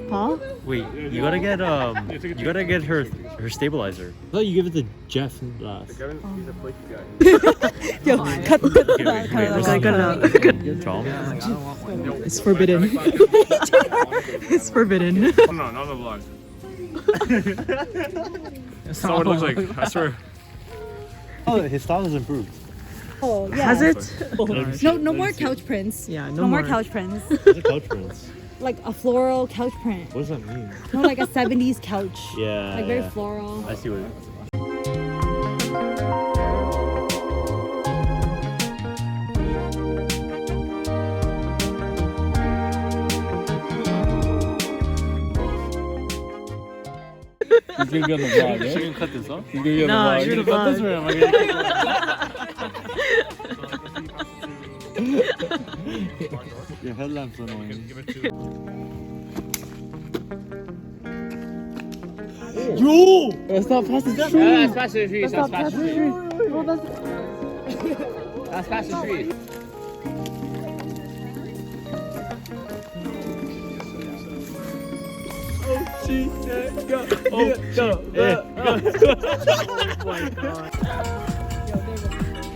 Paul? Wait, you gotta get her stabilizer. I thought you give it to Jeff last. He's a flaky guy. Yo, cut it out. Tom? It's forbidden. It's forbidden. No, not on the vlog. That's not what it looks like, I swear. Oh, his style has improved. Oh, yeah. Has it? No more couch prints. Yeah, No more couch prints. What's a couch prints? Like a floral couch print. What does that mean? No, like a 70s couch. Yeah. Like very floral. I see what it He's gonna be on the vlog, Should we cut this off? He's gonna be on No, the vlog. you're the Cut this vlog. or am I gonna Your headlamp's annoying. Yo! That's not past the tree. That's past the trees. That's past the trees. That's past the trees.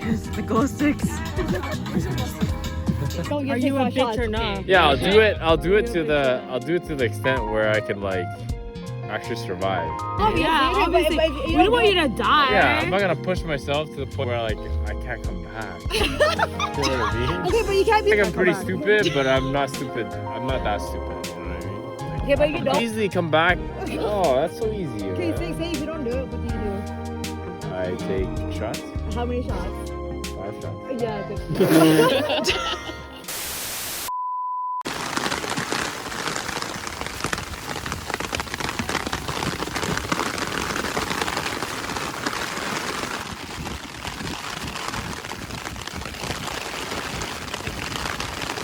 Here's the glow sticks. Are you a bitch or not? Yeah, I'll do it to the extent where I can like actually survive. Yeah, obviously. We don't want you to die. Yeah, I'm not gonna push myself to the point where like I can't come back. You know what I mean? Okay, but you can't be. I think I'm pretty stupid, but I'm not stupid. I'm not that stupid. You know what I mean? Okay, but you don't. Easily come back. Oh, that's so easy. Okay, say if you don't do it, what do you do? I take shots. How many shots? 5 shots. Yeah, good.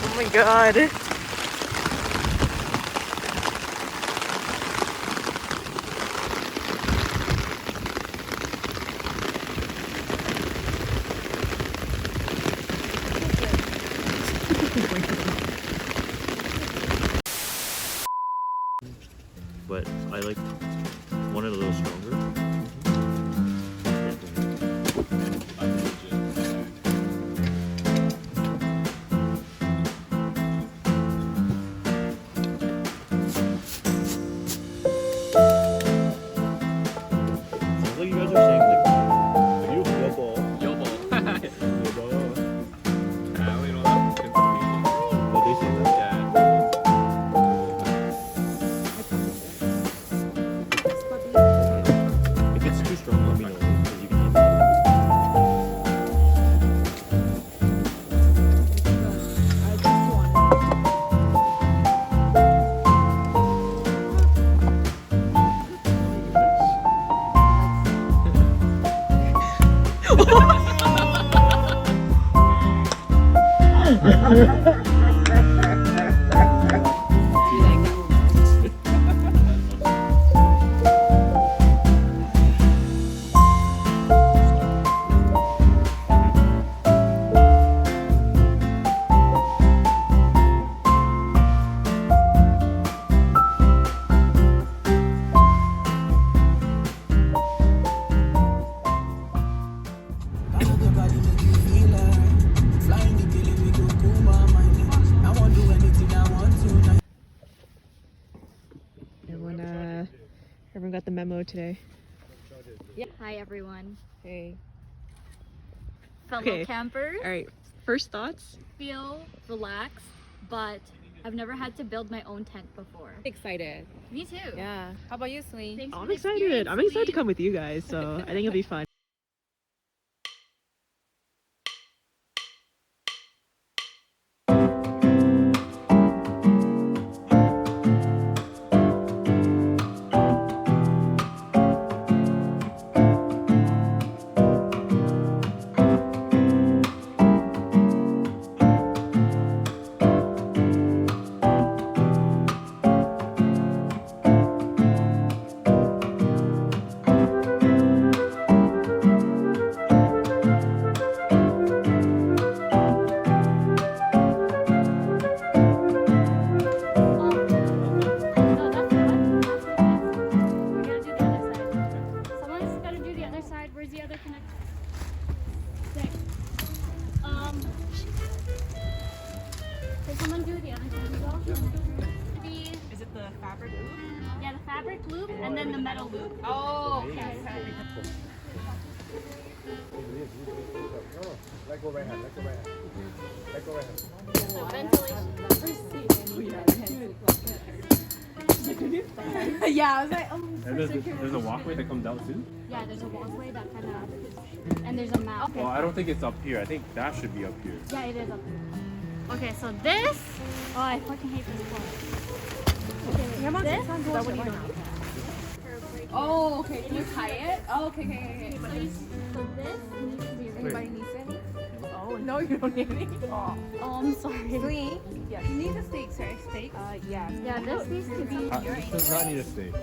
Oh my god. But I like one a little stronger. Sounds like you guys are saying like you ball. Yobo. I only know that. But they say that. If it's too strong, let me know because you can have it. today? Hi everyone, Hey. fellow Okay. campers. All right. First thoughts? Feel relaxed, but I've never had to build my own tent before. Excited. Me too. Yeah. How about you, Slee? Thanks for I'm the excited. experience, I'm excited to Lee. come with you guys, so I think it'll be fun. No, that's not. We gotta do the other side. Someone's gotta do the other side. Where's the other connector? There. Can someone do the other side as well? Is it the fabric loop? Yeah, the fabric loop and then the metal loop. Oh, okay. So ventilation. Yeah, I was like, oh. And there's a walkway that comes out too? Yeah, there's a walkway that kind of, and there's a map. Well, I don't think it's up here. I think that should be up here. Yeah, it is up there. Okay, so this. Oh, I fucking hate this part. Okay, this. Oh, okay. Can you tie it? Oh, okay. So this needs to be Anybody needs any? Oh, no, you don't need any. Oh, I'm sorry. Slee? Yeah. You need the steaks, right? Steaks? Yeah. Yeah, this needs to be. This does not need a stake.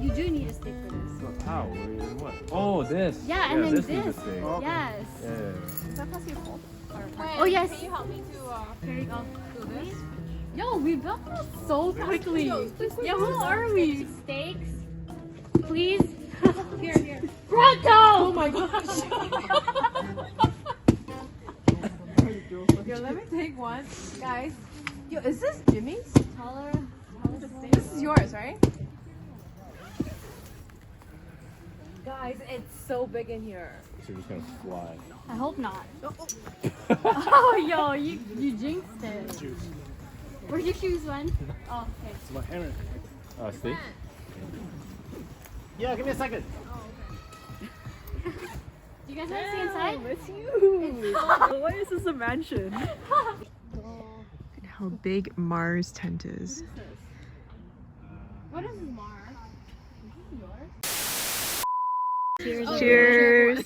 You do need a stick for this. How? What? Oh, this. Yeah, and then this this. needs a stake. Yes. Yeah. Is that possible? Oh yes. Can you help me to Here you go. do this? Yo, we built this so quickly. Yeah, who are we? Steaks, please. Here. Pronto! Oh my gosh. Yo, let me take one. Guys. Yo, is this Jimmy's? Taller. This is yours, right? Guys, it's so big in here. So you're just gonna fly. I hope not. Oh, yo, you jinxed it. Where'd your shoes went? Oh, okay. It's my hammer. Steak? Yeah, give me a second. Do you guys want to see inside? It's you. Why is this a mansion? Look at how big Mars tent is. What is Mars? Cheers!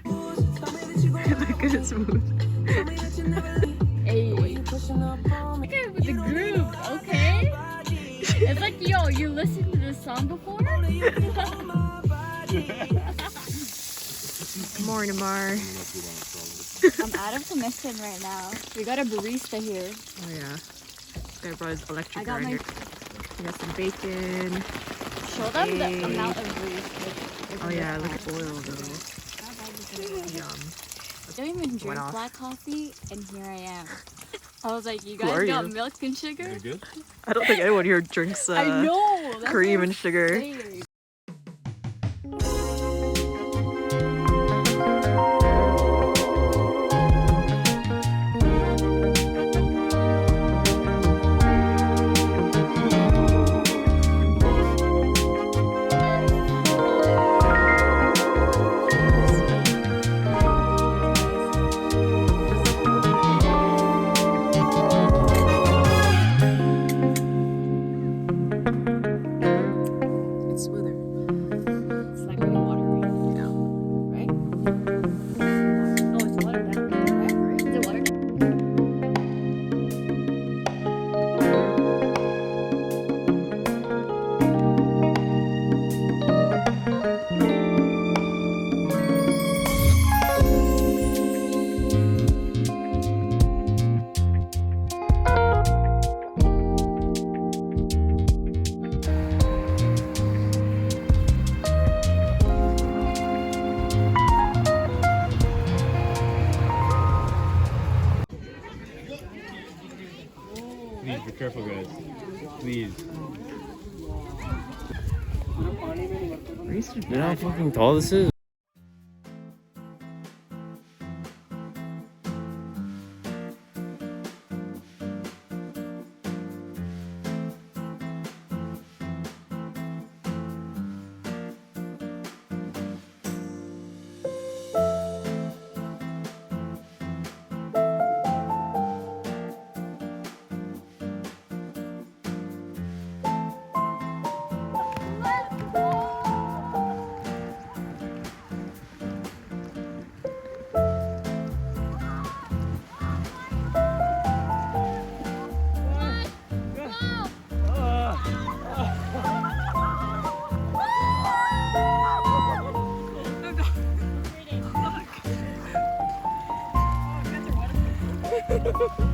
Look at it smooth. Hey. Look at the groove, okay? It's like, yo, you listened to this song before? Morning, Mar. I'm out of commission right now. We got a barista here. Oh yeah. Guy brought his electric I got my- grinder. We got some bacon. Show them the Hey. amount of grease. Oh yeah, look at oil though. Yum. I don't even drink off. black coffee, and here I am. I was like, you Who are guys got you? milk and sugar? You good? I don't think anyone here drinks I know! That's cream what and I'm sugar. saying. It's smoother. It's like really watery. Yeah. Right? Oh, it's watered down. Right? Is it watered down? Please be careful, guys. Please. You know how fucking tall this is? Ha ha ha!